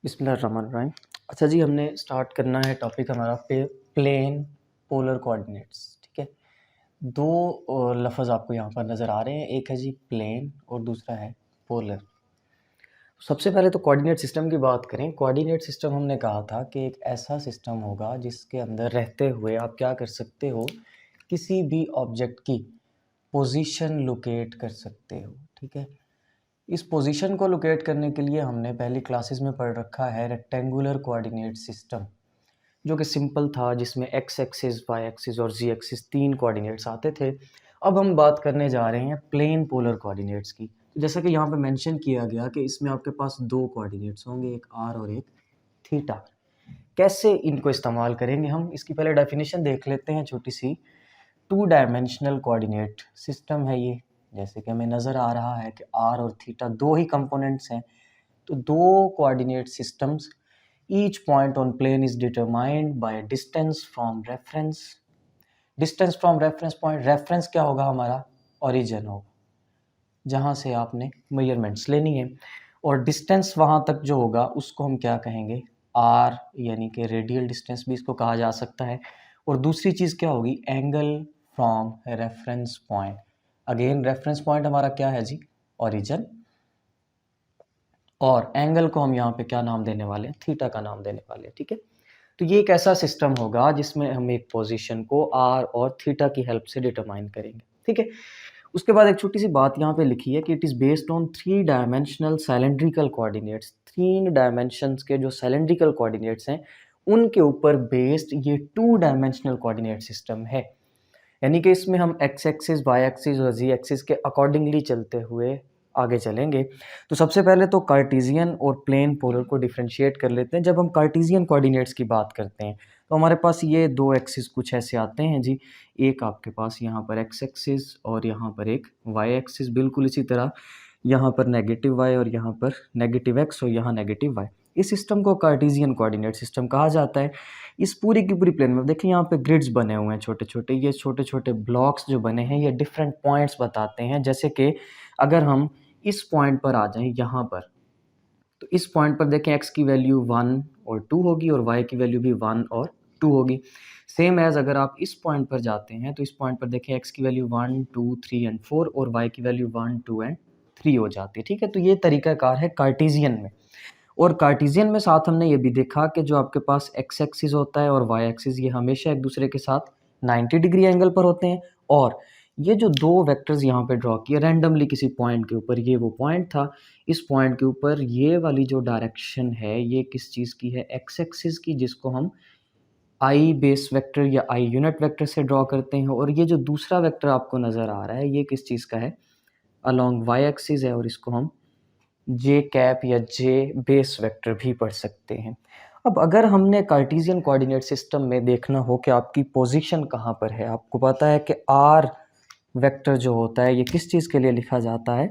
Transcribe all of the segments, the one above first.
बिस्मिल्लाहिर्रहमानिर्रहीम। अच्छा जी, हमने स्टार्ट करना है टॉपिक हमारा प्लेन पोलर कोऑर्डिनेट्स। ठीक है, दो लफ्ज़ आपको यहाँ पर नज़र आ रहे हैं, एक है जी प्लेन और दूसरा है पोलर। सबसे पहले तो कोऑर्डिनेट सिस्टम की बात करें। कोऑर्डिनेट सिस्टम हमने कहा था कि एक ऐसा सिस्टम होगा जिसके अंदर रहते हुए आप क्या कर सकते हो, किसी भी ऑब्जेक्ट की पोजीशन लोकेट कर सकते हो। ठीक है, इस पोजीशन को लोकेट करने के लिए हमने पहली क्लासेस में पढ़ रखा है रेक्टेंगुलर कोऑर्डिनेट सिस्टम, जो कि सिंपल था, जिसमें एक्स एक्सिस, वाई एक्सिस और जी एक्सिस तीन कोऑर्डिनेट्स आते थे। अब हम बात करने जा रहे हैं प्लेन पोलर कोऑर्डिनेट्स की। तो जैसा कि यहाँ पे मेंशन किया गया कि इसमें आपके पास दो कोऑर्डिनेट्स होंगे, एक आर और एक थीटा। कैसे इनको इस्तेमाल करेंगे हम, इसकी पहले डेफिनेशन देख लेते हैं छोटी सी। टू डायमेंशनल कोऑर्डिनेट सिस्टम है ये, जैसे कि हमें नज़र आ रहा है कि आर और थीटा दो ही कंपोनेंट्स हैं। तो दो coordinate systems, each point on plane is determined by distance from reference. Distance from reference point, reference क्या होगा हमारा, ओरिजिन होगा, जहाँ से आपने मेजरमेंट्स लेनी है। और डिस्टेंस वहाँ तक जो होगा उसको हम क्या कहेंगे, आर, यानी कि रेडियल डिस्टेंस भी इसको कहा जा सकता है। और दूसरी चीज़ क्या होगी, angle from reference point. Again reference point हमारा क्या है जी, ओरिजिन, और एंगल को हम यहाँ पे क्या नाम देने वाले हैं, थीटा का नाम देने वाले हैं। ठीक है, तो ये एक ऐसा सिस्टम होगा जिसमें हम एक पोजीशन को आर और थीटा की हेल्प से डिटरमाइन करेंगे। ठीक है, उसके बाद एक छोटी सी बात यहाँ पे लिखी है कि it is based on three dimensional cylindrical coordinates. तीन डायमेंशंस के जो सिलेंड्रिकल कोऑर्डिनेट्स हैं उनके ऊपर बेस्ड ये टू डायमेंशनल कोऑर्डिनेट सिस्टम है। यानी कि इसमें हम एक्स एक्सिस, वाई एक्सिस और जी एक्सिस के अकॉर्डिंगली चलते हुए आगे चलेंगे। तो सबसे पहले तो कार्टेशियन और प्लेन पोलर को डिफरेंशिएट कर लेते हैं। जब हम कार्टेशियन कोऑर्डिनेट्स की बात करते हैं तो हमारे पास ये दो एक्सिस कुछ ऐसे आते हैं जी। एक आपके पास यहाँ पर एक्स एक्सिस और यहाँ पर एक वाई एक्सिस, बिल्कुल इसी तरह यहाँ पर नेगेटिव वाई और यहाँ पर नेगेटिव एक्स और यहाँ नेगेटिव वाई। इस सिस्टम को कार्टेशियन कोऑर्डिनेट सिस्टम कहा जाता है। इस पूरी की पूरी प्लेन में देखिए यहाँ पे ग्रिड्स बने हुए हैं छोटे छोटे, ये छोटे छोटे ब्लॉक्स जो बने हैं ये डिफरेंट पॉइंट्स बताते हैं। जैसे कि अगर हम इस पॉइंट पर आ जाएं यहाँ पर, तो इस पॉइंट पर देखें x की वैल्यू 1 और 2 होगी और y की वैल्यू भी 1 और 2 होगी। सेम एज अगर आप इस पॉइंट पर जाते हैं तो इस पॉइंट पर देखें x की वैल्यू 1, 2, 3 एंड 4 और y की वैल्यू 1, 2 एंड 3 हो जाती है। ठीक है, तो ये तरीकाकार है कार्टेशियन में। और कार्टेशियन में साथ हमने ये भी देखा कि जो आपके पास एक्स एक्सिस होता है और वाई एक्सिस, ये हमेशा एक दूसरे के साथ 90 डिग्री एंगल पर होते हैं। और ये जो दो वेक्टर्स यहाँ पे ड्रॉ किए रैंडमली किसी पॉइंट के ऊपर, ये वो पॉइंट था, इस पॉइंट के ऊपर ये वाली जो डायरेक्शन है ये किस चीज़ की है, एक्स एक्सिस की, जिसको हम आई बेस वेक्टर या आई यूनिट वेक्टर से ड्रॉ करते हैं। और ये जो दूसरा वेक्टर आपको नज़र आ रहा है ये किस चीज़ का है, अलॉन्ग वाई एक्सिस है, और इसको हम जे कैप या जे बेस वेक्टर भी पढ़ सकते हैं। अब अगर हमने कार्टेशियन कोऑर्डिनेट सिस्टम में देखना हो कि आपकी पोजीशन कहाँ पर है, आपको पता है कि आर वेक्टर जो होता है ये किस चीज़ के लिए लिखा जाता है,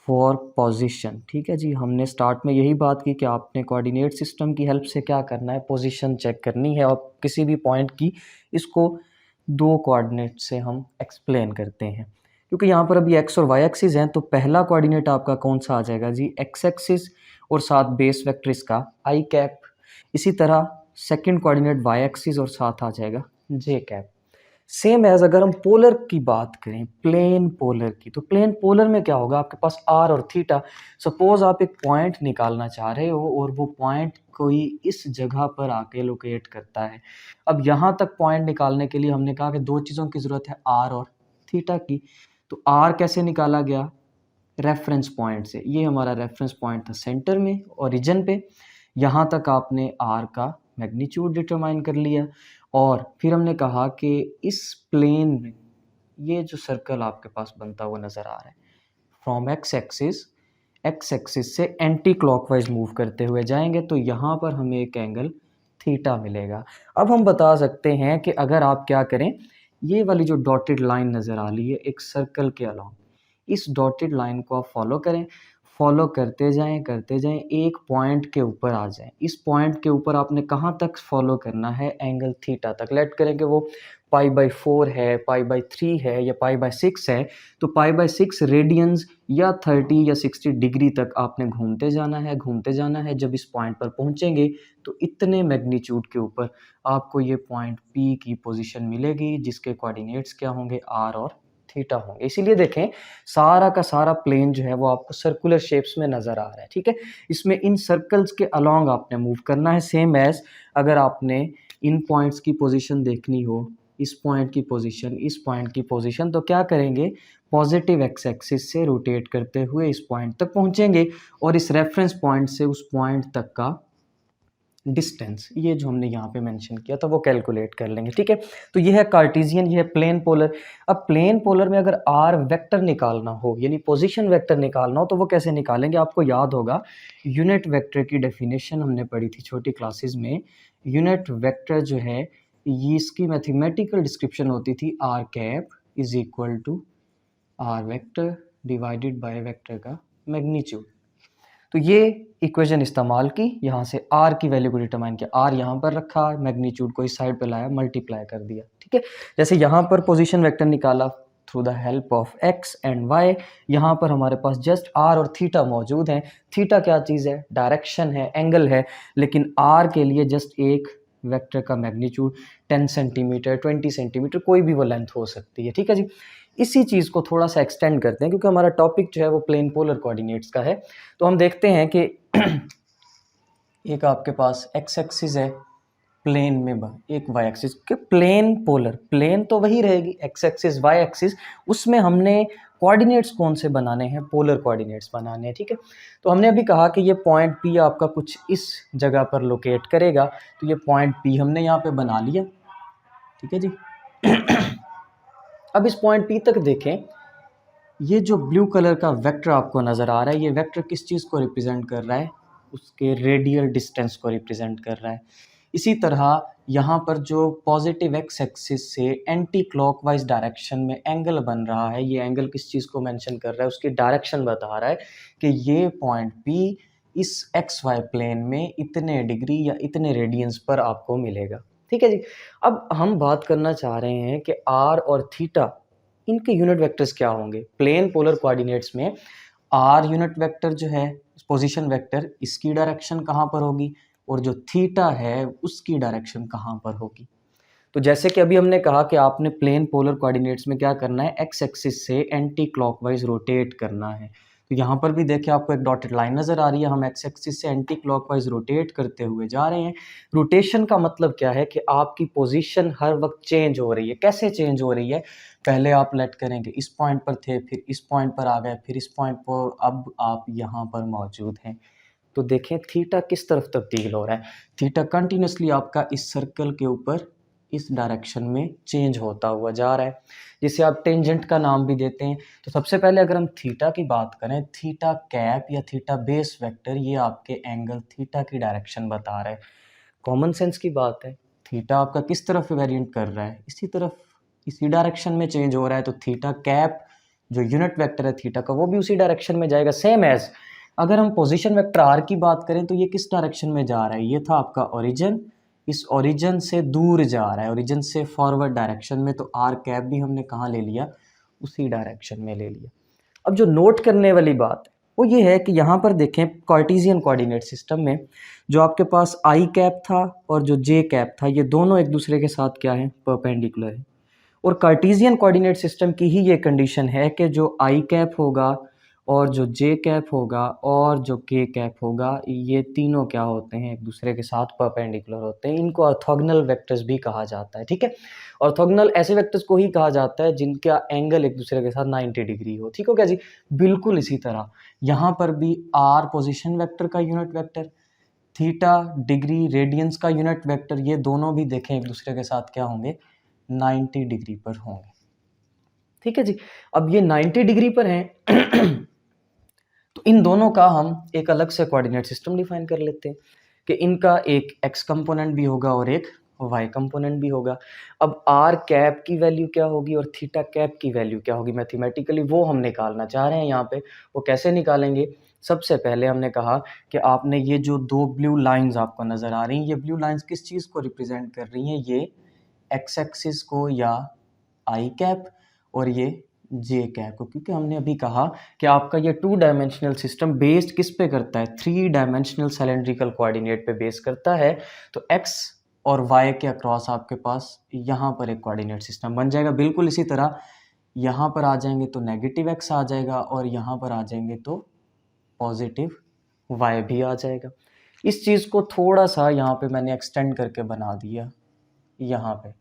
फॉर पोजीशन। ठीक है जी, हमने स्टार्ट में यही बात की कि आपने कोऑर्डिनेट सिस्टम की हेल्प से क्या करना है, पोजीशन चेक करनी है। और किसी भी पॉइंट की इसको दो कोऑर्डिनेट से हम एक्सप्लेन करते हैं। क्योंकि यहाँ पर अभी एक्स और वाई एक्सिस हैं तो पहला कोऑर्डिनेट आपका कौन सा आ जाएगा जी, एक्स एक्सिस और साथ बेस वेक्टर इसका आई कैप। इसी तरह सेकंड कोऑर्डिनेट वाई एक्सिस और साथ आ जाएगा जे कैप। सेम एज अगर हम पोलर की बात करें, प्लेन पोलर की, तो प्लेन पोलर में क्या होगा, आपके पास आर और थीटा। सपोज आप एक पॉइंट निकालना चाह रहे हो और वो पॉइंट कोई इस जगह पर आके लोकेट करता है। अब यहाँ तक पॉइंट निकालने के लिए हमने कहा कि दो चीज़ों की ज़रूरत है, आर और थीटा की। तो आर कैसे निकाला गया, रेफरेंस पॉइंट से। ये हमारा रेफरेंस पॉइंट था सेंटर में, ओरिजिन पे। यहाँ तक आपने आर का मैग्नीट्यूड डिटरमाइन कर लिया। और फिर हमने कहा कि इस प्लेन में ये जो सर्कल आपके पास बनता हुआ नज़र आ रहा है, फ्रॉम एक्स एक्सिस से एंटी क्लॉकवाइज मूव करते हुए जाएंगे तो यहाँ पर हमें एक एंगल थीटा मिलेगा। अब हम बता सकते हैं कि अगर आप क्या करें, ये वाली जो डॉटेड लाइन नज़र आ रही है एक सर्कल के अलावा, इस डॉटेड लाइन को आप फॉलो करें। फॉलो करते जाएं, एक पॉइंट के ऊपर आ जाएं। इस पॉइंट के ऊपर आपने कहाँ तक फॉलो करना है, एंगल थीटा तक। लेट करें कि वो π/4 है, π/3 है या π/6 है, तो π/6 रेडियंस या 30 या 60 डिग्री तक आपने घूमते जाना है। जब इस पॉइंट पर पहुंचेंगे तो इतने मैग्नीट्यूड के ऊपर आपको ये पॉइंट P की पोजीशन मिलेगी, जिसके कोऑर्डिनेट्स क्या होंगे, R और थीटा होंगे। इसीलिए देखें सारा का सारा प्लेन जो है वो आपको सर्कुलर शेप्स में नज़र आ रहा है, ठीक है। इसमें इन सर्कल्स के अलोंग आपने मूव करना है, सेम एज अगर आपने इन पॉइंट्स की पोजीशन देखनी हो, इस पॉइंट की पोजीशन, इस पॉइंट की पोजीशन, तो क्या करेंगे, पॉजिटिव एक्स एक्सिस से रोटेट करते हुए इस पॉइंट तक पहुंचेंगे और इस रेफरेंस पॉइंट से उस पॉइंट तक का डिस्टेंस, ये जो हमने यहाँ पे मेंशन किया था, वो कैलकुलेट कर लेंगे, ठीक है। तो ये है कार्टेशियन, ये है प्लेन पोलर। अब प्लेन पोलर में अगर आर वेक्टर निकालना हो, यानी पोजीशन वेक्टर निकालना हो, तो वो कैसे निकालेंगे, आपको याद होगा यूनिट वेक्टर की डेफिनेशन हमने पढ़ी थी छोटी क्लासेस में। यूनिट वेक्टर जो है ये इसकी मैथमेटिकल डिस्क्रिप्शन होती थी, R cap is equal to R vector divided by vector का मैग्नीट्यूड। तो ये इक्वेशन इस्तेमाल की, यहाँ से r की वैल्यू को डिटरमाइन किया, r यहाँ पर रखा, मैग्नीट्यूड को इस साइड पे लाया, मल्टीप्लाई कर दिया, ठीक है। जैसे यहाँ पर पोजीशन वेक्टर निकाला through the help of x and y, यहाँ पर हमारे पास जस्ट r और थीटा मौजूद हैं। थीटा क्या चीज़ है, डायरेक्शन है, एंगल है, लेकिन r के लिए जस्ट एक वेक्टर का मैग्नीट्यूड 10 सेंटीमीटर, 20 सेंटीमीटर, कोई भी वो लेंथ हो सकती है, ठीक है जी। इसी चीज़ को थोड़ा सा एक्सटेंड करते हैं, क्योंकि हमारा टॉपिक जो है वो प्लेन पोलर कोऑर्डिनेट्स का है। तो हम देखते हैं कि एक आपके पास एक्स एक्सिस है प्लेन में, एक वाई एक्सिस के, प्लेन पोलर, प्लेन तो वही रहेगी, एक्स एक्सिस वाई एक्सिस, उसमें हमने कोऑर्डिनेट्स कौन से बनाने हैं, पोलर कोऑर्डिनेट्स बनाने हैं, ठीक है। तो हमने अभी कहा कि ये पॉइंट P आपका कुछ इस जगह पर लोकेट करेगा, तो ये पॉइंट P हमने यहाँ पे बना लिया, ठीक है जी। अब इस पॉइंट P तक देखें, ये जो ब्लू कलर का वेक्टर आपको नज़र आ रहा है, ये वेक्टर किस चीज़ को रिप्रेजेंट कर रहा है, उसके रेडियल डिस्टेंस को रिप्रेजेंट कर रहा है। इसी तरह यहाँ पर जो पॉजिटिव एक्स एक्सिस से एंटी क्लॉकवाइज डायरेक्शन में एंगल बन रहा है, ये एंगल किस चीज़ को मेंशन कर रहा है, उसकी डायरेक्शन बता रहा है कि ये पॉइंट P इस एक्स वाई प्लेन में इतने डिग्री या इतने रेडियंस पर आपको मिलेगा, ठीक है जी। अब हम बात करना चाह रहे हैं कि R और थीटा, इनके यूनिट वेक्टर्स क्या होंगे। प्लेन पोलर कोऑर्डिनेट्स में आर यूनिट वेक्टर जो है, पोजीशन वेक्टर, इसकी डायरेक्शन कहाँ पर होगी, और जो थीटा है उसकी डायरेक्शन कहाँ पर होगी। तो जैसे कि अभी हमने कहा कि आपने प्लेन पोलर कोऑर्डिनेट्स में क्या करना है, एक्स एक्सिस से एंटी क्लॉकवाइज रोटेट करना है। तो यहाँ पर भी देखिए आपको एक डॉटेड लाइन नज़र आ रही है, हम एक्स एक्सिस से एंटी क्लॉकवाइज रोटेट करते हुए जा रहे हैं। रोटेशन का मतलब क्या है कि आपकी पोजीशन हर वक्त चेंज हो रही है। कैसे चेंज हो रही है, पहले आप लेट करेंगे इस पॉइंट पर थे, फिर इस पॉइंट पर आ गए, फिर इस पॉइंट पर, अब आप यहाँ पर मौजूद हैं। तो देखें थीटा किस तरफ तब्दील हो रहा है, थीटा कंटिन्यूसली आपका इस सर्कल के ऊपर इस डायरेक्शन में चेंज होता हुआ जा रहा है, जिसे आप टेंजेंट का नाम भी देते हैं। तो सबसे पहले अगर हम थीटा की बात करें, थीटा कैप या थीटा बेस वेक्टर, ये आपके एंगल थीटा की डायरेक्शन बता रहा है। कॉमन सेंस की बात है, थीटा आपका किस तरफ वेरिएंट कर रहा है, इसी तरफ, इसी डायरेक्शन में चेंज हो रहा है। तो थीटा कैप जो यूनिट वेक्टर है थीटा का, वो भी उसी डायरेक्शन में जाएगा। सेम एज अगर हम पोजीशन वेक्टर आर की बात करें, तो ये किस डायरेक्शन में जा रहा है, ये था आपका ओरिजिन, इस ओरिजिन से दूर जा रहा है, ओरिजिन से फॉरवर्ड डायरेक्शन में, तो आर कैप भी हमने कहाँ ले लिया, उसी डायरेक्शन में ले लिया। अब जो नोट करने वाली बात है वो ये है कि यहाँ पर देखें कार्टेशियन कोऑर्डिनेट सिस्टम में जो आपके पास आई कैप था और जो जे कैप था, ये दोनों एक दूसरे के साथ क्या है, परपेंडिकुलर है। और कार्टेशियन कोऑर्डिनेट सिस्टम की ही ये कंडीशन है कि जो आई कैप होगा और जो जे कैप होगा और जो के कैप होगा, ये तीनों क्या होते हैं, एक दूसरे के साथ परपेंडिकुलर होते हैं। इनको ऑर्थोगोनल वेक्टर्स भी कहा जाता है, ठीक है। ऑर्थोगोनल ऐसे वेक्टर्स को ही कहा जाता है जिनका एंगल एक दूसरे के साथ 90 डिग्री हो, ठीक हो क्या जी। बिल्कुल इसी तरह यहाँ पर भी आर पोजीशन वेक्टर का unit vector, theta degree radians का यूनिट वेक्टर, ये दोनों भी देखें एक दूसरे के साथ क्या होंगे, 90 डिग्री पर होंगे, ठीक है जी। अब ये 90 डिग्री पर हैं तो इन दोनों का हम एक अलग से कोऑर्डिनेट सिस्टम डिफाइन कर लेते हैं कि इनका एक एक्स कंपोनेंट भी होगा और एक वाई कंपोनेंट भी होगा। अब आर कैप की वैल्यू क्या होगी और थीटा कैप की वैल्यू क्या होगी, मैथमेटिकली वो हम निकालना चाह रहे हैं यहाँ पे। वो कैसे निकालेंगे, सबसे पहले हमने कहा कि आपने ये जो 2 ब्लू लाइन्स आपको नज़र आ रही हैं, ये ब्लू लाइन्स किस चीज़ को रिप्रेजेंट कर रही हैं? ये एक्स एक्सिस को या आई कैप और ये जे कैप को, क्योंकि हमने अभी कहा कि आपका ये 2 डायमेंशनल सिस्टम बेस्ड किस पे करता है? 3 डायमेंशनल सिलेंड्रिकल कोऑर्डिनेट पे बेस करता है। तो एक्स और वाई के अक्रॉस आपके पास यहाँ पर एक कोऑर्डिनेट सिस्टम बन जाएगा। बिल्कुल इसी तरह यहाँ पर आ जाएंगे तो नेगेटिव एक्स आ जाएगा और यहाँ पर आ जाएंगे तो पॉजिटिव वाई भी आ जाएगा। इस चीज़ को थोड़ा सा यहाँ पे मैंने एक्सटेंड करके बना दिया यहाँ पे,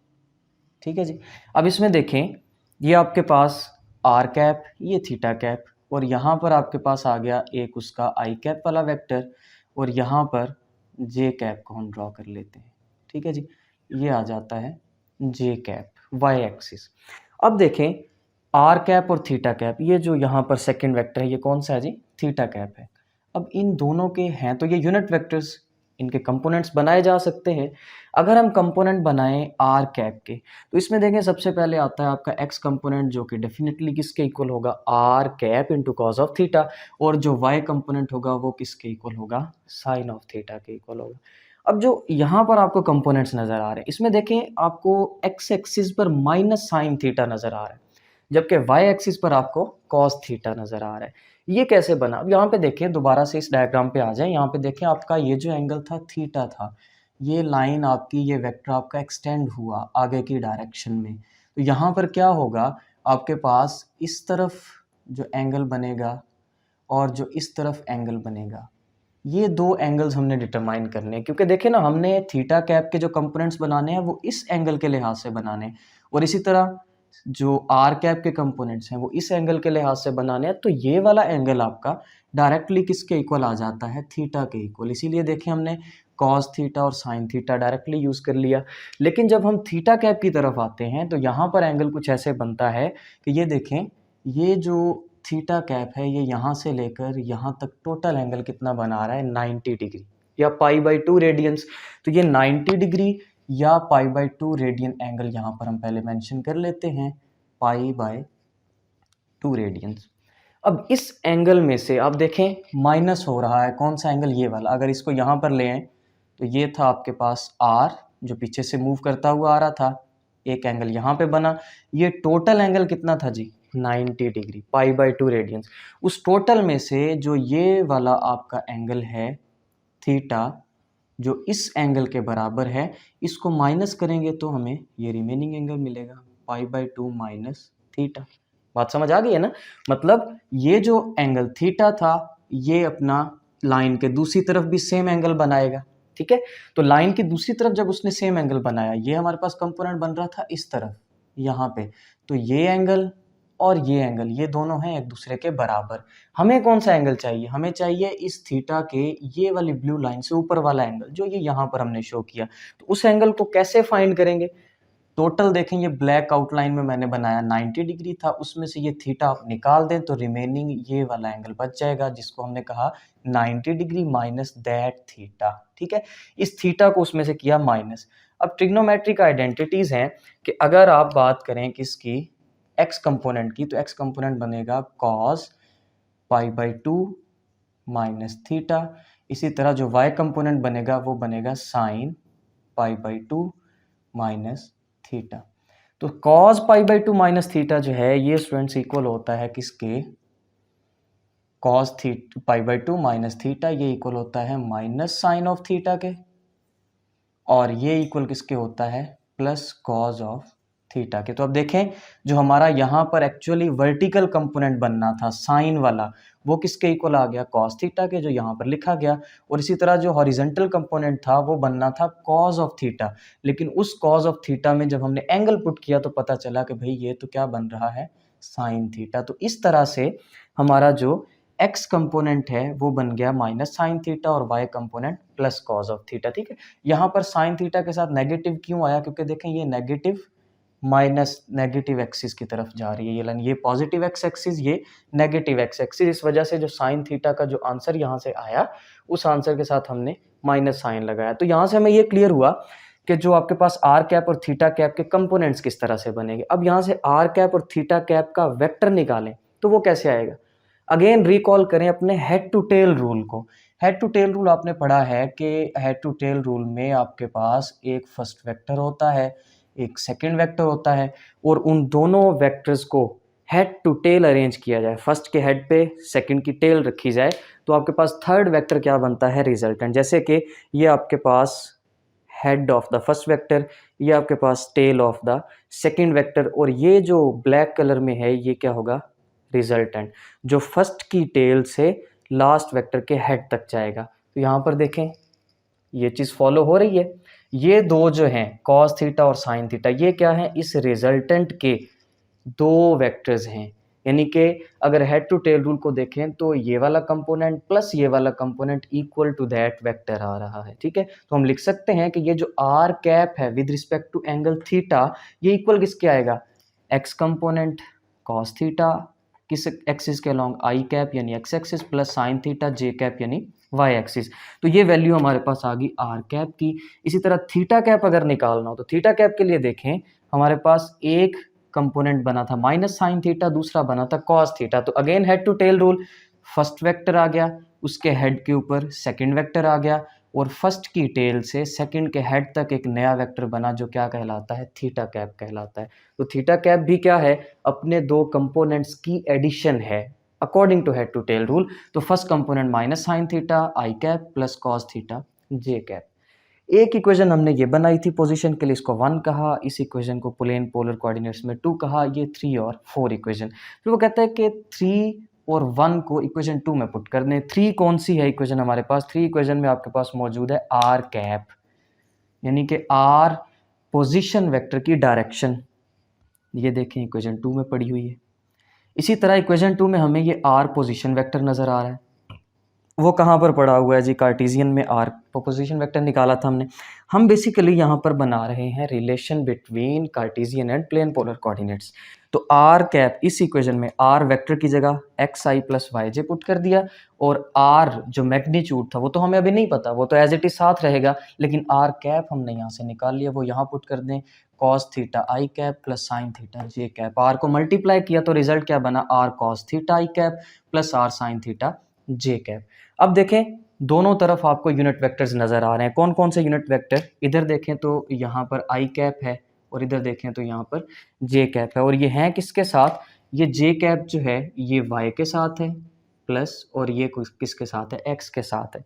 ठीक है जी। अब इसमें देखें, ये आपके पास आर कैप, ये थीटा कैप, और यहाँ पर आपके पास आ गया एक उसका आई कैप वाला वेक्टर, और यहाँ पर जे कैप को हम ड्रॉ कर लेते हैं, ठीक है जी। ये आ जाता है जे कैप वाई एक्सिस। अब देखें आर कैप और थीटा कैप, ये जो यहाँ पर सेकंड वेक्टर है ये कौन सा है जी? थीटा कैप है। अब इन दोनों के हैं तो ये यूनिट वेक्टर्स, इनके कंपोनेंट्स बनाए जा सकते हैं। अगर हम कंपोनेंट बनाएं आर कैप के, तो इसमें देखें सबसे पहले आता है आपका एक्स कंपोनेंट, जो कि डेफिनेटली किसके इक्वल होगा? R cap into cos of theta, और जो वाई कंपोनेंट होगा वो किसके इक्वल होगा? साइन ऑफ थीटा के इक्वल होगा। अब जो यहाँ पर आपको कंपोनेंट्स नज़र आ रहे हैं, इसमें देखें आपको एक्स एक्सिस पर माइनस साइन थीटा नज़र आ रहा है, जबकि वाई एक्सिस पर आपको कॉस थीटा नज़र आ रहा है। ये कैसे बना? अब यहाँ पे देखें, दोबारा से इस डायग्राम पे आ जाए। यहाँ पे देखें आपका ये जो एंगल था थीटा था, ये लाइन आपकी, ये वेक्टर आपका एक्सटेंड हुआ आगे की डायरेक्शन में। तो यहाँ पर क्या होगा? आपके पास इस तरफ जो एंगल बनेगा और जो इस तरफ एंगल बनेगा, ये 2 एंगल्स हमने डिटरमाइन करने हैं, क्योंकि देखें ना, हमने थीटा कैप के जो कंपोनेंट्स बनाने हैं वो इस एंगल के लिहाज से बनाने हैं, और इसी तरह जो आर कैप के कंपोनेंट्स हैं वो इस एंगल के लिहाज से बनाने हैं। तो ये वाला एंगल आपका डायरेक्टली किसके इक्वल आ जाता है? थीटा के इक्वल। इसीलिए देखें हमने कॉस थीटा और साइन थीटा डायरेक्टली यूज़ कर लिया। लेकिन जब हम थीटा कैप की तरफ आते हैं तो यहाँ पर एंगल कुछ ऐसे बनता है कि ये देखें, ये जो थीटा कैप है ये यहाँ से लेकर यहाँ तक टोटल एंगल कितना बना रहा है? 90 डिग्री या π/2 रेडियंस। तो ये 90 डिग्री या π/2 रेडियन एंगल यहाँ पर हम पहले मेंशन कर लेते हैं, π/2 रेडियंस। अब इस एंगल में से आप देखें माइनस हो रहा है, कौन सा एंगल? ये वाला। अगर इसको यहाँ पर ले आए तो ये था आपके पास R, जो पीछे से मूव करता हुआ आ रहा था, एक एंगल यहाँ पे बना। ये टोटल एंगल कितना था जी? 90 डिग्री, π/2 रेडियंस। उस टोटल में से जो ये वाला आपका एंगल है थीटा, जो इस एंगल के बराबर है, इसको माइनस करेंगे तो हमें ये रिमेनिंग एंगल मिलेगा, π/2 माइनस थीटा। बात समझ आ गई है ना? मतलब ये जो एंगल थीटा था ये अपना लाइन के दूसरी तरफ भी सेम एंगल बनाएगा, ठीक है। तो लाइन की दूसरी तरफ जब उसने सेम एंगल बनाया, ये हमारे पास कंपोनेंट बन रहा था इस तरफ यहाँ पे, तो ये एंगल और ये एंगल, ये दोनों हैं एक दूसरे के बराबर। हमें कौन सा एंगल चाहिए? हमें चाहिए इस थीटा के ये वाली ब्लू लाइन से ऊपर वाला एंगल, जो ये यहाँ पर हमने शो किया। तो उस एंगल को कैसे फाइंड करेंगे? टोटल देखें, ये ब्लैक आउटलाइन में मैंने बनाया 90 डिग्री था, उसमें से ये थीटा आप निकाल दें तो रिमेनिंग ये वाला एंगल बच जाएगा, जिसको हमने कहा 90 डिग्री माइनस दैट थीटा, ठीक है। इस थीटा को उसमें से किया माइनस। अब ट्रिग्नोमेट्रिक आइडेंटिटीज हैं कि अगर आप बात करें किसकी? एक्स कंपोनेंट की, तो एक्स कंपोनेंट बनेगा कॉस π/2 माइनस थीटा। इसी तरह जो वाई कंपोनेंट बनेगा वो बनेगा साइन π/2 माइनस थीटा। तो cos π/2 माइनस थीटा जो है ये स्टूडेंट्स इक्वल होता है किसके? cos π/2 माइनस थीटा, ये इक्वल होता है माइनस साइन ऑफ थीटा के, और ये इक्वल किसके होता है? प्लस कॉस ऑफ थीटा के। तो अब देखें, जो हमारा यहाँ पर एक्चुअली वर्टिकल कंपोनेंट बनना था साइन वाला, वो किसके इक्वल आ गया? कॉस थीटा के, जो यहाँ पर लिखा गया। और इसी तरह जो हॉरिजॉन्टल कंपोनेंट था वो बनना था कॉस ऑफ थीटा, लेकिन उस कॉस ऑफ थीटा में जब हमने एंगल पुट किया तो पता चला कि भाई ये तो क्या बन रहा है? Sine theta. तो इस तरह से हमारा जो एक्स कंपोनेंट है वो बन गया माइनस साइन थीटा और Y component plus cos of theta, ठीक है। यहाँ पर साइन थीटा के साथ नेगेटिव क्यों आया? क्योंकि देखें ये नेगेटिव माइनस नेगेटिव एक्सिस की तरफ जा रही है ये लाइन, ये पॉजिटिव एक्स एक्सिस, ये नेगेटिव एक्स एक्सिस। इस वजह से जो साइन थीटा का जो आंसर यहाँ से आया, उस आंसर के साथ हमने माइनस साइन लगाया। तो यहाँ से हमें ये क्लियर हुआ कि जो आपके पास आर कैप और थीटा कैप के कंपोनेंट्स किस तरह से बनेंगे। अब यहाँ से आर कैप और थीटा कैप का वेक्टर निकालें तो वो कैसे आएगा? अगेन रिकॉल करें अपने हेड टू टेल रूल को। हेड टू टेल रूल आपने पढ़ा है कि हेड टू टेल रूल में आपके पास एक फर्स्ट वेक्टर होता है, एक सेकंड वेक्टर होता है, और उन दोनों वेक्टर्स को हेड टू टेल अरेंज किया जाए, फर्स्ट के हेड पे सेकंड की टेल रखी जाए, तो आपके पास थर्ड वेक्टर क्या बनता है, रिजल्टेंट। जैसे कि ये आपके पास head of the first vector, ये आपके पास tail of the second vector, और ये जो ब्लैक कलर में है ये क्या होगा, रिजल्टेंट, जो फर्स्ट की टेल से लास्ट वेक्टर के हेड तक जाएगा। तो यहाँ पर देखें ये चीज़ फॉलो हो रही है। ये दो जो हैं कॉस थीटा और साइन थीटा, ये क्या है, इस रिजल्टेंट के दो वेक्टर्स हैं। यानी कि अगर हेड टू टेल रूल को देखें तो ये वाला कंपोनेंट प्लस ये वाला component equal to that vector आ रहा है, ठीक है। तो हम लिख सकते हैं कि ये जो आर कैप है with respect to angle theta, ये इक्वल किसके आएगा, एक्स कंपोनेंट कॉस थीटा किस एक्सिस के अलोंग आई कैप यानी x axis plus sine theta जे कैप यानी वाई एक्सिस। तो ये वैल्यू हमारे पास आ गई आर कैप की। इसी तरह थीटा कैप अगर निकालना हो तो थीटा कैप के लिए देखें हमारे पास एक कंपोनेंट बना था माइनस साइन थीटा, दूसरा बना था कॉस थीटा। तो again head to tail rule, first vector आ गया, उसके हेड के ऊपर सेकंड वेक्टर आ गया, और फर्स्ट की टेल से सेकंड के हेड तक एक नया वेक्टर बना जो क्या कहलाता है, थीटा कैप कहलाता है। तो थीटा कैप भी क्या है, अपने दो कंपोनेंट्स की एडिशन है according to head to tail rule. तो first component minus sine theta आई कैप प्लस कॉस थीटा जे कैप। एक इक्वेशन हमने ये बनाई थी पोजीशन के लिए, इसको 1 कहा, इस इक्वेशन को प्लेन पोलर कोऑर्डिनेट्स में 2 कहा, ये 3 और 4 इक्वेशन। फिर वो कहता है कि 3 और 1 को इक्वेशन 2 में पुट कर दें। 3 कौन सी है इक्वेशन हमारे पास, 3 इक्वेशन में आपके पास मौजूद है आर कैप, यानी कि आर पोजीशन वेक्टर की डायरेक्शन, ये देखें इक्वेशन 2 में पड़ी हुई है। इसी तरह इक्वेशन 2 में हमें ये आर पोजीशन वेक्टर नज़र आ रहा है, वो कहाँ पर पड़ा हुआ है जी, कार्टेशियन में आर पोजीशन वेक्टर निकाला था हमने। हम बेसिकली यहाँ पर बना रहे हैं relation between Cartesian and plane polar coordinates. तो आर कैप इस इक्वेशन में आर वेक्टर की जगह X I plus Y J put कर दिया, और आर जो मैग्नीट्यूड था वो तो हमें अभी नहीं पता, वो तो एज इट इज साथ रहेगा, लेकिन आर कैप हमने यहाँ से निकाल लिया, वो यहाँ पुट कर दें, कॉस थीटा आई कैप प्लस साइन थीटा जे कैप। आर को मल्टीप्लाई किया तो रिजल्ट क्या बना, आर कॉस थीटा आई cap plus R sine theta जे कैप। अब देखें दोनों तरफ आपको यूनिट वेक्टर्स नज़र आ रहे हैं। कौन कौन से यूनिट वेक्टर, इधर देखें तो यहाँ पर आई कैप है, और इधर देखें तो यहाँ पर जे कैप है, और ये हैं किसके साथ, ये जे कैप जो है ये वाई के साथ है प्लस, और ये किसके साथ है, एक्स के साथ है।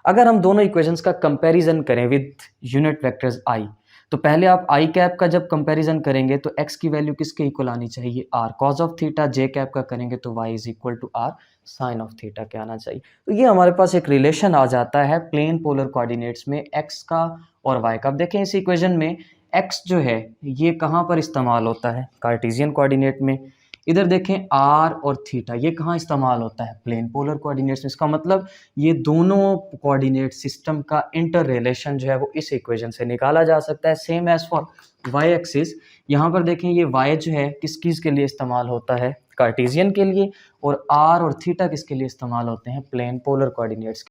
अगर हम दोनों इक्वेशंस का कंपैरिजन करें विद यूनिट वेक्टर्स आई, तो पहले आप आई कैप का जब कंपैरिजन करेंगे तो एक्स की वैल्यू किसके इक्वल आनी चाहिए, R cos of theta, J cap का करेंगे तो Y is equal to R sine of theta के आना चाहिए। तो ये हमारे पास एक रिलेशन आ जाता है प्लेन पोलर कोऑर्डिनेट्स में एक्स का और वाई का। अब देखें इस इक्वेशन में एक्स जो है ये कहाँ पर इस्तेमाल होता है, कार्टेशियन कोऑर्डिनेट में। इधर देखें आर और थीटा ये कहाँ इस्तेमाल होता है, प्लेन पोलर कोऑर्डिनेट्स में। इसका मतलब ये दोनों कोऑर्डिनेट सिस्टम का इंटर रिलेशन जो है वो इस इक्वेशन से निकाला जा सकता है। Same as for Y axis, यहाँ पर देखें ये वाई जो है किस चीज़ के लिए इस्तेमाल होता है, कार्टेशियन के लिए, और आर और थीटा किसके लिए इस्तेमाल होते हैं, प्लेन पोलर कोऑर्डिनेट्स